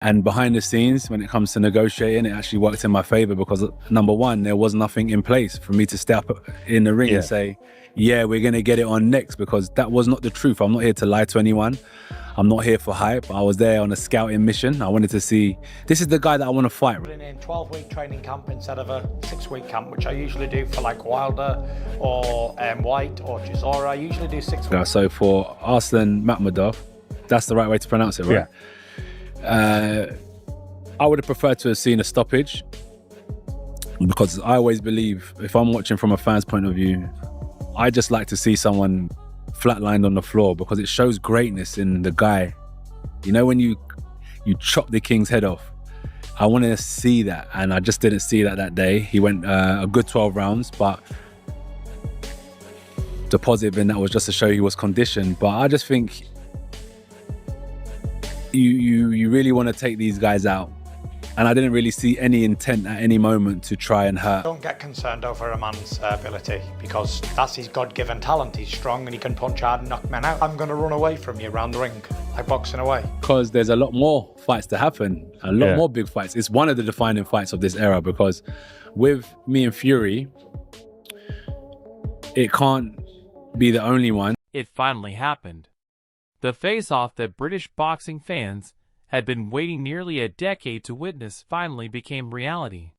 And behind the scenes, when it comes to negotiating, it actually worked in my favor because, number one, there was nothing in place for me to step in the ring and say, yeah, we're going to get it on next, because that was not the truth. I'm not here to lie to anyone. I'm not here for hype. I was there on a scouting mission. I wanted to see, this is the guy that I want to fight. In a 12-week training camp instead of a 6-week camp, which I usually do for like Wilder or White or Chisora. I usually do 6 weeks. So for Arslan Makhmudov, that's the right way to pronounce it, right? Yeah. I would have preferred to have seen a stoppage, because I always believe, if I'm watching from a fan's point of view, I just like to see someone flatlined on the floor, because it shows greatness in the guy. You know, when you chop the king's head off, I wanted to see that, and I just didn't see that day. He went a good 12 rounds, but the positive in that was just to show he was conditioned. But I just think you really want to take these guys out, and I didn't really see any intent at any moment to try and hurt. Don't get concerned over a man's ability, because that's his God-given talent. He's strong and he can punch hard and knock men out. I'm going to run away from you around the ring, like boxing away. Because there's a lot more fights to happen, a lot more big fights. It's one of the defining fights of this era, because with me and Fury, it can't be the only one. It finally happened. The face-off that British boxing fans had been waiting nearly a decade to witness finally became reality.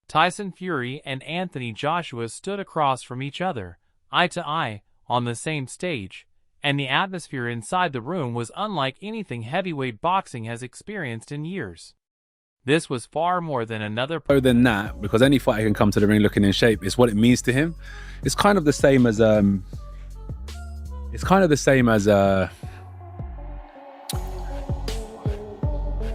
Tyson Fury and Anthony Joshua stood across from each other, eye to eye, on the same stage, and the atmosphere inside the room was unlike anything heavyweight boxing has experienced in years. This was far more than another... Than that, because any fighter can come to the ring looking in shape. It's what it means to him. It's kind of the same as...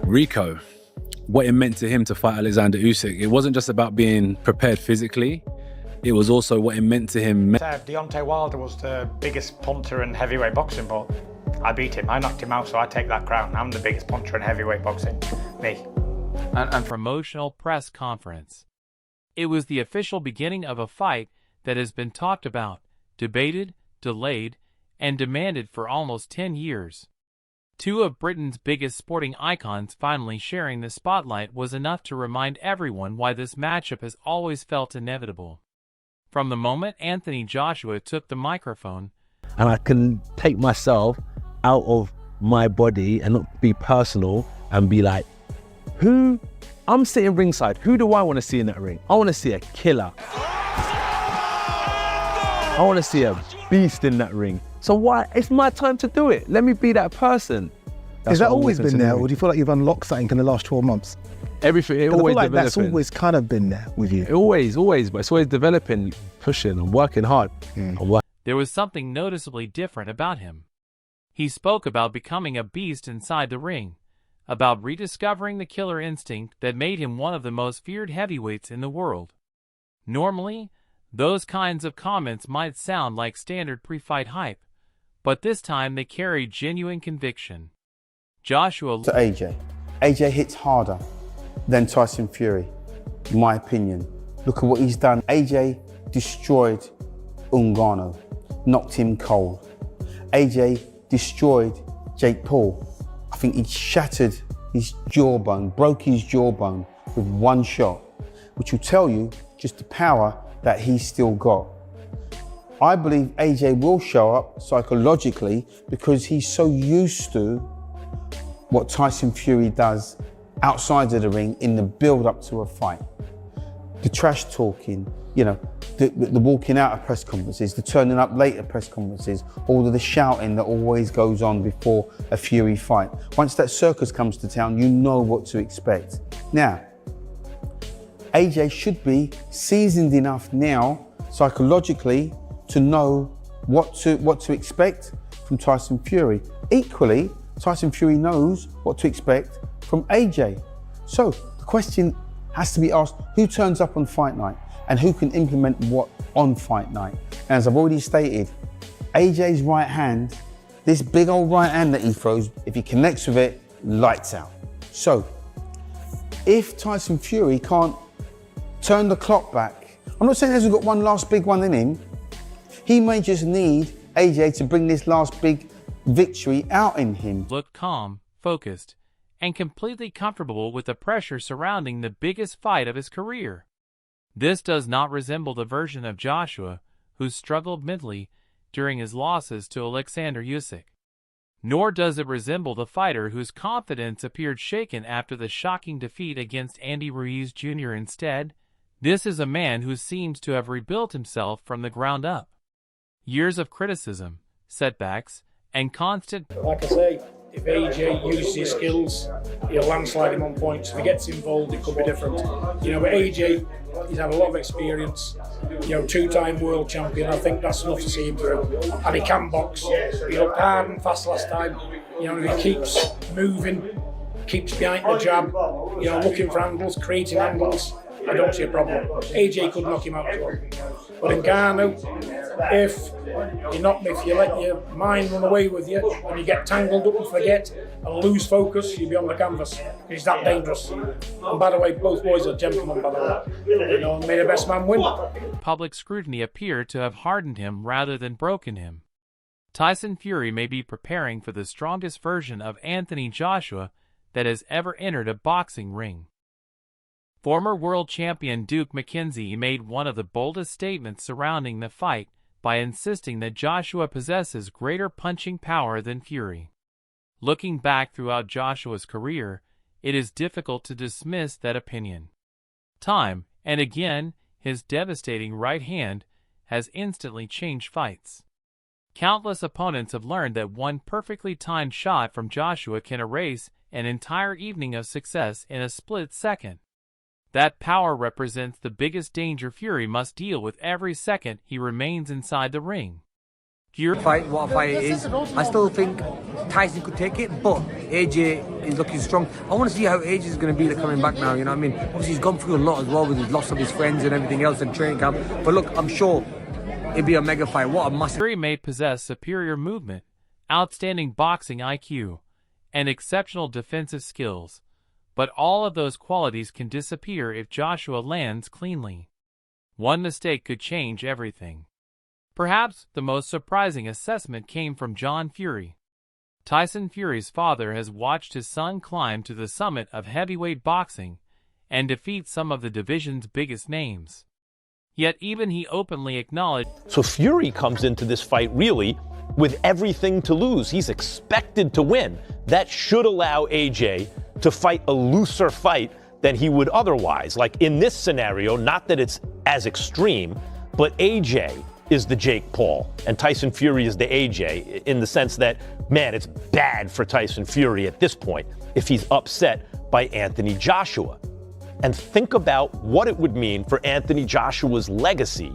Rico, what it meant to him to fight Alexander Usyk. It wasn't just about being prepared physically, it was also what it meant to him. Deontay Wilder was the biggest punter in heavyweight boxing, but I beat him. I knocked him out, so I take that crown. I'm the biggest puncher in heavyweight boxing. Me. An promotional press conference. It was the official beginning of a fight that has been talked about, debated, delayed, and demanded for almost 10 years. Two of Britain's biggest sporting icons finally sharing the spotlight was enough to remind everyone why this matchup has always felt inevitable. From the moment Anthony Joshua took the microphone, and I can take myself out of my body and not be personal and be like, I'm sitting ringside, who do I want to see in that ring? I want to see a killer. I want to see a beast in that ring. So why? It's my time to do it. Let me be that person. Has that always been there, or do you feel like you've unlocked something in the last 12 months? Everything, it always I feel like developing. that's always kind of been there with you. Always, but it's always developing, pushing and working hard. There was something noticeably different about him. He spoke about becoming a beast inside the ring, about rediscovering the killer instinct that made him one of the most feared heavyweights in the world. Normally, those kinds of comments might sound like standard pre-fight hype, but this time they carried genuine conviction. Joshua to AJ. AJ hits harder than Tyson Fury, in my opinion. Look at what he's done. AJ destroyed Ngannou, knocked him cold. AJ destroyed Jake Paul. I think he shattered his jawbone, broke his jawbone with one shot, which will tell you just the power that he's still got. I believe AJ will show up psychologically because he's so used to what Tyson Fury does outside of the ring in the build-up to a fight. The trash talking, you know, the walking out of press conferences, the turning up late at press conferences, all of the shouting that always goes on before a Fury fight. Once that circus comes to town, you know what to expect. Now, AJ should be seasoned enough now, psychologically, to know what to expect from Tyson Fury. Equally, Tyson Fury knows what to expect from AJ. So the question has to be asked, who turns up on fight night and who can implement what on fight night? And as I've already stated, AJ's right hand, this big old right hand that he throws, if he connects with it, lights out. So if Tyson Fury can't turn the clock back, I'm not saying he hasn't got one last big one in him, he may just need AJ to bring this last big victory out in him. Looked calm, focused, and completely comfortable with the pressure surrounding the biggest fight of his career. This does not resemble the version of Joshua who struggled mentally during his losses to Alexander Usyk. Nor does it resemble the fighter whose confidence appeared shaken after the shocking defeat against Andy Ruiz Jr. Instead, this is a man who seems to have rebuilt himself from the ground up. Years of criticism, setbacks, and constant... Like I say, if AJ uses his skills, he'll landslide him on points. If he gets involved, it could be different. But AJ, he's had a lot of experience. Two-time world champion. I think that's enough to see him through. And he can box. He looked hard and fast last time. If he keeps moving, keeps behind the jab, looking for angles, creating angles, I don't see a problem. AJ could knock him out as well. But in Ngannou, if you let your mind run away with you and you get tangled up and forget and lose focus, you'll be on the canvas. He's that dangerous. And by the way, both boys are gentlemen, by the way. May the best man win. Public scrutiny appeared to have hardened him rather than broken him. Tyson Fury may be preparing for the strongest version of Anthony Joshua that has ever entered a boxing ring. Former world champion Duke McKenzie made one of the boldest statements surrounding the fight by insisting that Joshua possesses greater punching power than Fury. Looking back throughout Joshua's career, it is difficult to dismiss that opinion. Time and again, his devastating right hand has instantly changed fights. Countless opponents have learned that one perfectly timed shot from Joshua can erase an entire evening of success in a split second. That power represents the biggest danger Fury must deal with every second he remains inside the ring. What a fight it is. I still think Tyson could take it, but AJ is looking strong. I want to see how AJ is going to be coming back now, Obviously, he's gone through a lot as well with his loss of his friends and everything else in training camp. But look, I'm sure it'll be a mega fight. What a massive... Fury may possess superior movement, outstanding boxing IQ, and exceptional defensive skills. But all of those qualities can disappear if Joshua lands cleanly. One mistake could change everything. Perhaps the most surprising assessment came from John Fury. Tyson Fury's father has watched his son climb to the summit of heavyweight boxing and defeat some of the division's biggest names. Yet even he openly acknowledged... So Fury comes into this fight really with everything to lose. He's expected to win. That should allow AJ to fight a looser fight than he would otherwise. Like in this scenario, not that it's as extreme, but AJ is the Jake Paul and Tyson Fury is the AJ in the sense that, man, it's bad for Tyson Fury at this point if he's upset by Anthony Joshua. And think about what it would mean for Anthony Joshua's legacy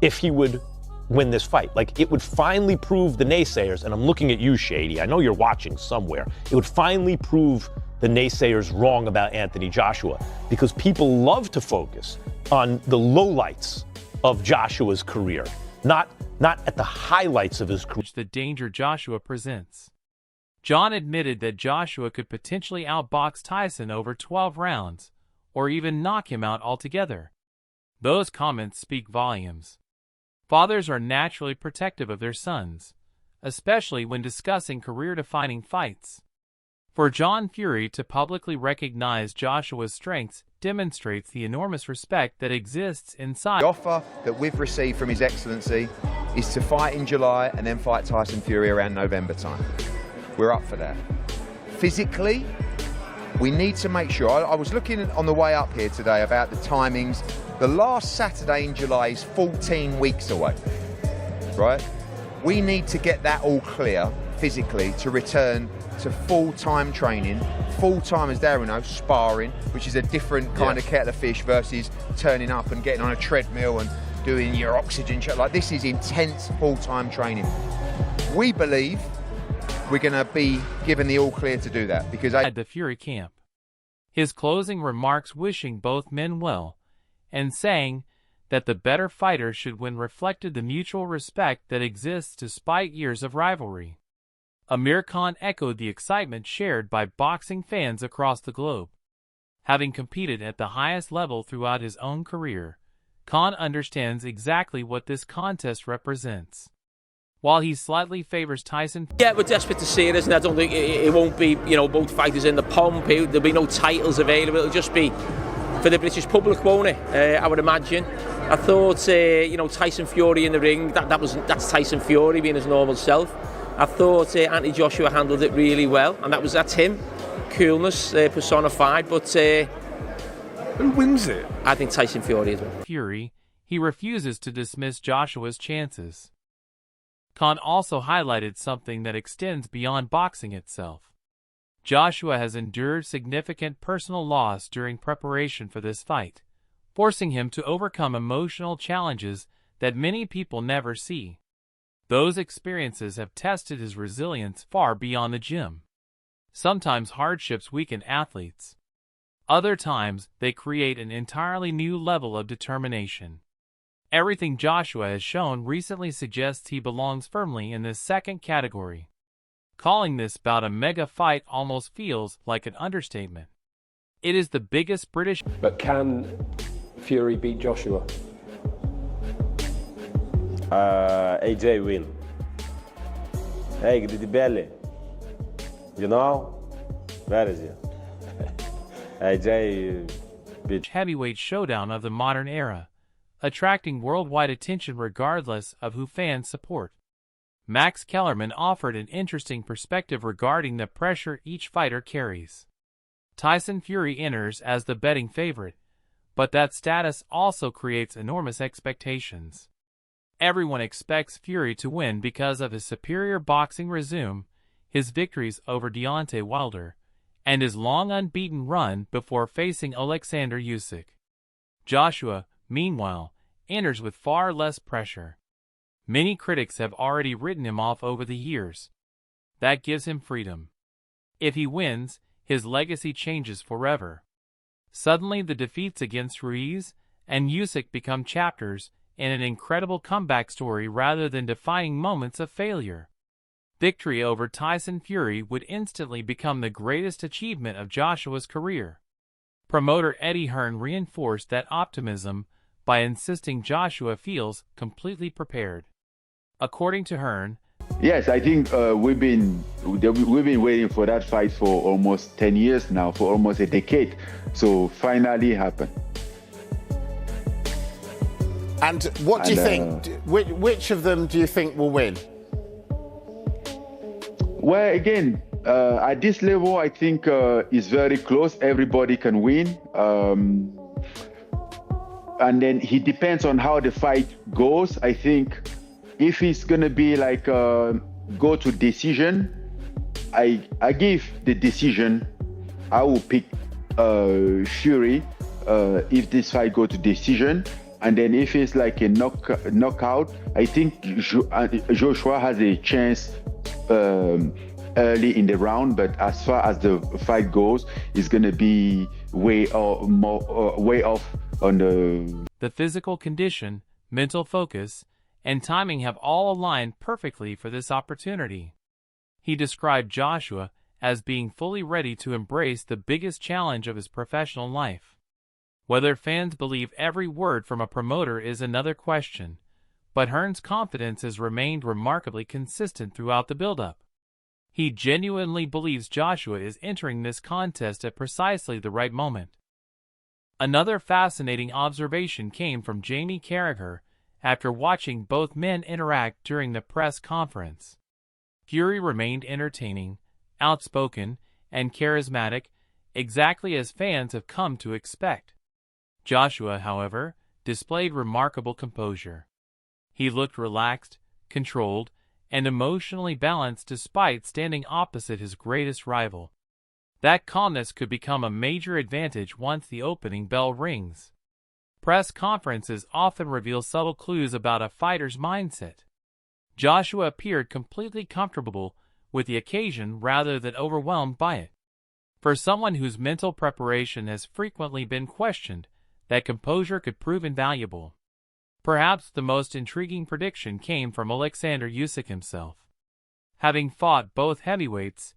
if he would win this fight. Like, it would finally prove the naysayers, and I'm looking at you, Shady, I know you're watching somewhere, it would finally prove the naysayers wrong about Anthony Joshua, because people love to focus on the lowlights of Joshua's career, not at the highlights of his career. The danger Joshua presents. John admitted that Joshua could potentially outbox Tyson over 12 rounds, or even knock him out altogether. Those comments speak volumes. Fathers are naturally protective of their sons, especially when discussing career-defining fights. For John Fury to publicly recognize Joshua's strengths demonstrates the enormous respect that exists inside. The offer that we've received from His Excellency is to fight in July and then fight Tyson Fury around November time. We're up for that. Physically, we need to make sure, I was looking on the way up here today about the timings. The last Saturday in July is 14 weeks away, right? We need to get that all clear physically to return to full-time training, full-time, as Darren knows, sparring, which is a different kind of kettle of fish versus turning up and getting on a treadmill and doing your oxygen check. Like, this is intense full-time training. We believe we're going to be given the all clear to do that because at the Fury camp. His closing remarks wishing both men well and saying that the better fighter should win reflected the mutual respect that exists despite years of rivalry. Amir Khan echoed the excitement shared by boxing fans across the globe. Having competed at the highest level throughout his own career, Khan understands exactly what this contest represents. While he slightly favors Tyson, yeah, we're desperate to see it, isn't it? I don't think it won't be, you know, both fighters in the pomp. There'll be no titles available. It'll just be for the British public, won't it? I would imagine. I thought, you know, Tyson Fury in the ring. That's Tyson Fury being his normal self. I thought Anthony Joshua handled it really well, and that's him. Coolness personified. But who wins it? I think Tyson Fury as well. Fury, he refuses to dismiss Joshua's chances. Khan also highlighted something that extends beyond boxing itself. Joshua has endured significant personal loss during preparation for this fight, forcing him to overcome emotional challenges that many people never see. Those experiences have tested his resilience far beyond the gym. Sometimes hardships weaken athletes. Other times, they create an entirely new level of determination. Everything Joshua has shown recently suggests he belongs firmly in this second category. Calling this bout a mega fight almost feels like an understatement. It is the biggest British... But can Fury beat Joshua? AJ will. Hey, the belly. You know? Where is it? AJ beat... heavyweight showdown of the modern era, attracting worldwide attention regardless of who fans support. Max Kellerman offered an interesting perspective regarding the pressure each fighter carries. Tyson Fury enters as the betting favorite, but that status also creates enormous expectations. Everyone expects Fury to win because of his superior boxing resume, his victories over Deontay Wilder, and his long unbeaten run before facing Alexander Usyk. Joshua, meanwhile, enters with far less pressure. Many critics have already written him off over the years. That gives him freedom. If he wins, his legacy changes forever. Suddenly the defeats against Ruiz and Usyk become chapters in an incredible comeback story rather than defining moments of failure. Victory over Tyson Fury would instantly become the greatest achievement of Joshua's career. Promoter Eddie Hearn reinforced that optimism by insisting Joshua feels completely prepared. According to Hearn, yes, I think we've been waiting for that fight for almost 10 years now, for almost a decade. So finally happened. And what do you think? Which of them do you think will win? Well, again, at this level, I think it's very close. Everybody can win. And then it depends on how the fight goes. I think if it's gonna be like go to decision, I give the decision. I will pick Fury if this fight go to decision. And then if it's like a knockout, I think Joshua has a chance early in the round. But as far as the fight goes, it's gonna be way off on the physical condition, mental focus, and timing have all aligned perfectly for this opportunity. He described Joshua as being fully ready to embrace the biggest challenge of his professional life. Whether fans believe every word from a promoter is another question, but Hearn's confidence has remained remarkably consistent throughout the build-up. He genuinely believes Joshua is entering this contest at precisely the right moment. Another fascinating observation came from Jamie Carragher after watching both men interact during the press conference. Fury remained entertaining, outspoken, and charismatic, exactly as fans have come to expect. Joshua, however, displayed remarkable composure. He looked relaxed, controlled, and emotionally balanced despite standing opposite his greatest rival. That calmness could become a major advantage once the opening bell rings. Press conferences often reveal subtle clues about a fighter's mindset. Joshua appeared completely comfortable with the occasion rather than overwhelmed by it. For someone whose mental preparation has frequently been questioned, that composure could prove invaluable. Perhaps the most intriguing prediction came from Alexander Usyk himself. Having fought both heavyweights,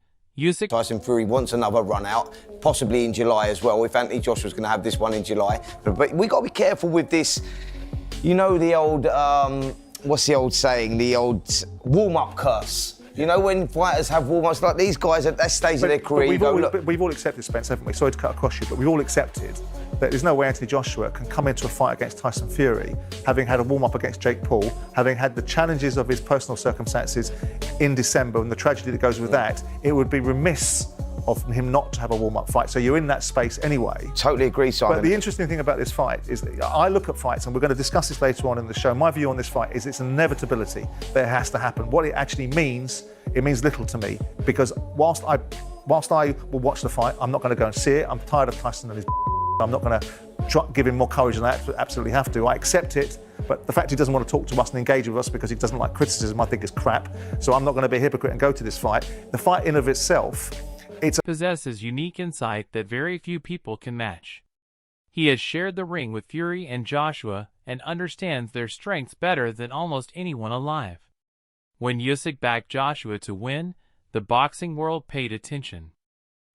Tyson Fury wants another run out, possibly in July as well, if Anthony Joshua's going to have this one in July. But we got to be careful with this. You know the old what's the old saying? The old warm-up curse. You know, when fighters have warm-ups, like these guys at that stage of their career, we've all accepted, Spence, haven't we? Sorry to cut across you, but we've all accepted that there's no way Anthony Joshua can come into a fight against Tyson Fury, having had a warm-up against Jake Paul, having had the challenges of his personal circumstances in December and the tragedy that goes with that. It would be remiss of him not to have a warm-up fight. So you're in that space anyway. Totally agree, Simon. But the interesting thing about this fight is that I look at fights, and we're going to discuss this later on in the show. My view on this fight is it's an inevitability that it has to happen. What it actually means, it means little to me, because whilst I will watch the fight, I'm not going to go and see it. I'm tired of Tyson and his I'm not going to give him more courage than I absolutely have to. I accept it, but the fact he doesn't want to talk to us and engage with us because he doesn't like criticism, I think is crap. So I'm not going to be a hypocrite and go to this fight. The fight in of itself, possesses unique insight that very few people can match. He has shared the ring with Fury and Joshua and understands their strengths better than almost anyone alive. When Usyk backed Joshua to win, the boxing world paid attention.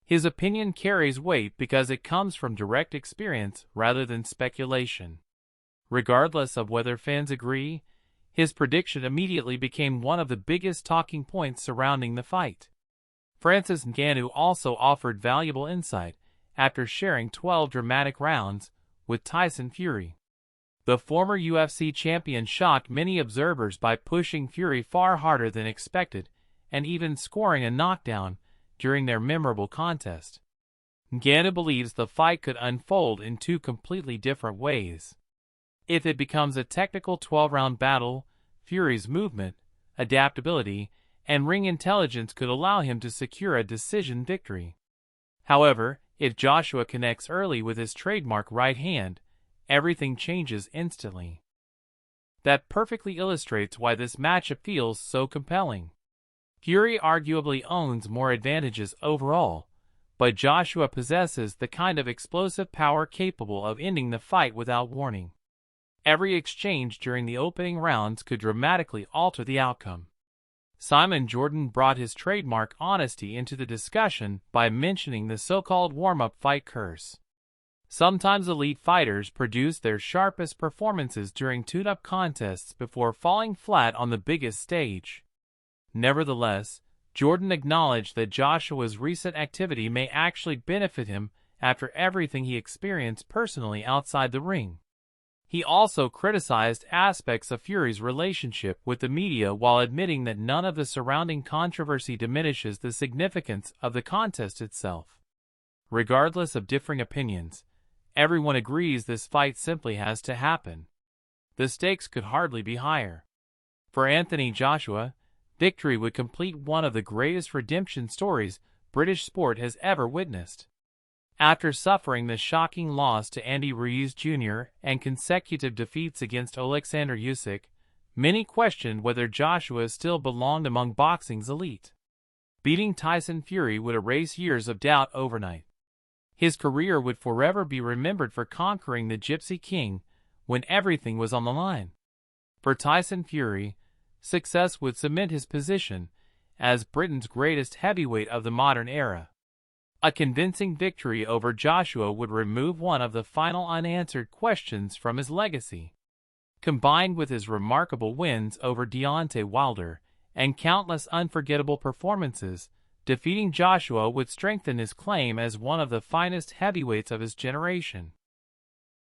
His opinion carries weight because it comes from direct experience rather than speculation. Regardless of whether fans agree, his prediction immediately became one of the biggest talking points surrounding the fight. Francis Ngannou also offered valuable insight after sharing 12 dramatic rounds with Tyson Fury. The former UFC champion shocked many observers by pushing Fury far harder than expected and even scoring a knockdown during their memorable contest. Ngannou believes the fight could unfold in two completely different ways. If it becomes a technical 12-round battle, Fury's movement, adaptability, and ring intelligence could allow him to secure a decision victory. However, if Joshua connects early with his trademark right hand, everything changes instantly. That perfectly illustrates why this matchup feels so compelling. Fury arguably owns more advantages overall, but Joshua possesses the kind of explosive power capable of ending the fight without warning. Every exchange during the opening rounds could dramatically alter the outcome. Simon Jordan brought his trademark honesty into the discussion by mentioning the so-called warm-up fight curse. Sometimes elite fighters produce their sharpest performances during tune-up contests before falling flat on the biggest stage. Nevertheless, Jordan acknowledged that Joshua's recent activity may actually benefit him after everything he experienced personally outside the ring. He also criticized aspects of Fury's relationship with the media while admitting that none of the surrounding controversy diminishes the significance of the contest itself. Regardless of differing opinions, everyone agrees this fight simply has to happen. The stakes could hardly be higher. For Anthony Joshua, victory would complete one of the greatest redemption stories British sport has ever witnessed. After suffering the shocking loss to Andy Ruiz Jr. and consecutive defeats against Alexander Usyk, many questioned whether Joshua still belonged among boxing's elite. Beating Tyson Fury would erase years of doubt overnight. His career would forever be remembered for conquering the Gypsy King when everything was on the line. For Tyson Fury, success would cement his position as Britain's greatest heavyweight of the modern era. A convincing victory over Joshua would remove one of the final unanswered questions from his legacy. Combined with his remarkable wins over Deontay Wilder and countless unforgettable performances, defeating Joshua would strengthen his claim as one of the finest heavyweights of his generation.